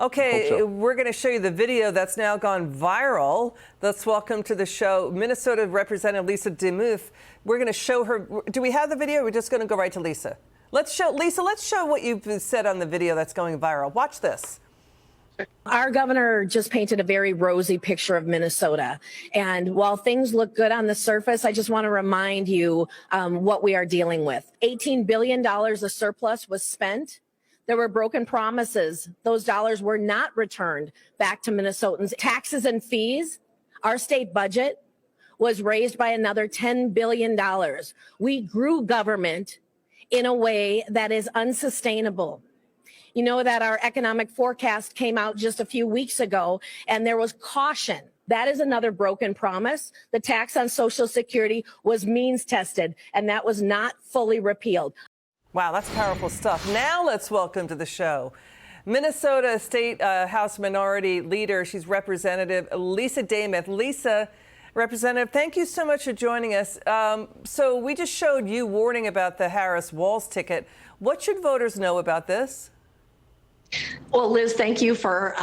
Okay, so. we're going to show you the video that's now gone viral. Let's welcome to the show Minnesota Representative Lisa Demuth. We're going to show her. Do we have the video? We're just going to go right to Lisa. Let's show what you've said on the video that's going viral. Watch this. Our governor just painted a very rosy picture of Minnesota. And while things look good on the surface, I just want to remind you what we are dealing with. $18 billion of surplus was spent. There were broken promises. Those dollars were not returned back to Minnesotans. Taxes and fees, our state budget was raised by another $10 billion. We grew government in a way that is unsustainable. You know that our economic forecast came out just a few weeks ago, and there was caution. That is another broken promise. The tax on Social Security was means tested, and that was not fully repealed. Wow, that's powerful stuff. Now let's welcome to the show Minnesota State House Minority Leader. She's Representative Lisa Demuth. Lisa, Representative, thank you so much for joining us. So we just showed you warning about the Harris-Walz ticket. What should voters know about this? Well, Liz, thank you for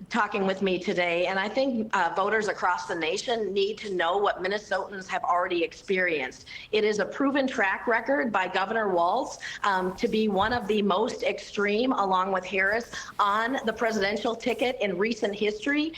talking with me today. And I think voters across the nation need to know what Minnesotans have already experienced. It is a proven track record by Governor Walz to be one of the most extreme, along with Harris, on the presidential ticket in recent history.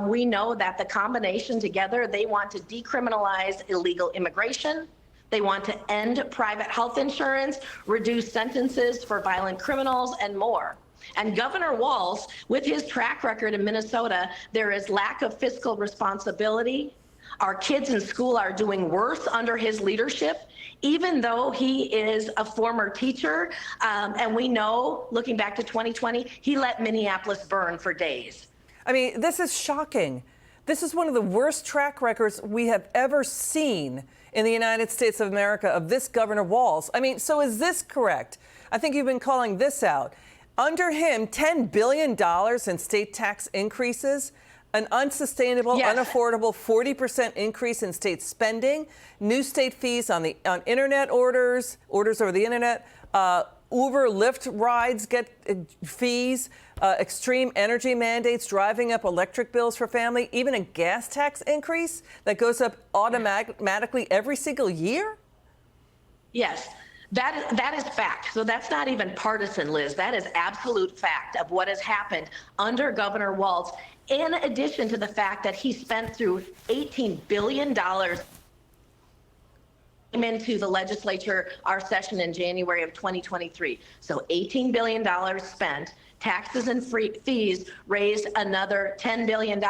We know that the combination together, they want to decriminalize illegal immigration. They want to end private health insurance, reduce sentences for violent criminals, and more. And Governor Walz, with his track record in Minnesota, there is lack of fiscal responsibility. Our kids in school are doing worse under his leadership, even though he is a former teacher. And we know, looking back to 2020, he let Minneapolis burn for days. I mean, this is shocking. This is one of the worst track records we have ever seen in the United States of America of this Governor Walz. I mean, so is this correct? I think you've been calling this out. Under him, $10 billion in state tax increases, an unsustainable, unaffordable 40% increase in state spending, new state fees on internet orders over the internet, Uber, Lyft rides get fees, extreme energy mandates driving up electric bills for family, even a gas tax increase that goes up automatically every single year? Yes. That is fact. So that's not even partisan, Liz. That is absolute fact of what has happened under Governor Walz, in addition to the fact that he spent through $18 billion into the legislature, our session in January of 2023. So $18 billion spent. Taxes and fees raised another $10 billion.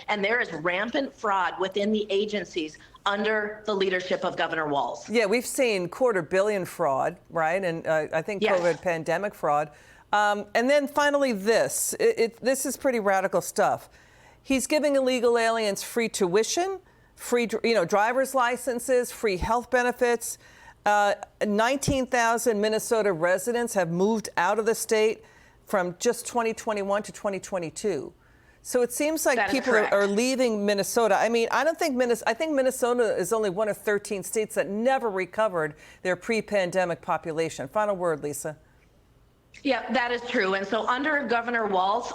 And there is rampant fraud within the agencies under the leadership of Governor Walz. Yeah, we've seen $250 million fraud, right? And I think COVID pandemic fraud. And then finally this. This is pretty radical stuff. He's giving illegal aliens free tuition, free driver's licenses, free health benefits. 19,000 Minnesota residents have moved out of the state from just 2021 to 2022. So it seems like people are leaving Minnesota. I mean, I think Minnesota is only one of 13 states that never recovered their pre-pandemic population. Final word, Lisa. Yeah, that is true. And so under Governor Walz,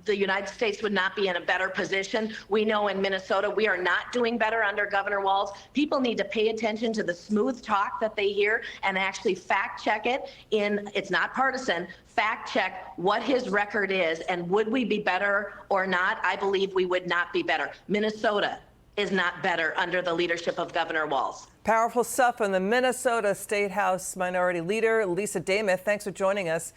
the United States would not be in a better position. We know in Minnesota, we are not doing better under Governor Walz. People need to pay attention to the smooth talk that they hear and actually fact check it. It's not partisan. Fact check what his record is, and would we be better or not? I believe we would not be better. Minnesota is not better under the leadership of Governor Walz. Powerful stuff from the Minnesota State House Minority Leader, Lisa Demuth. Thanks for joining us.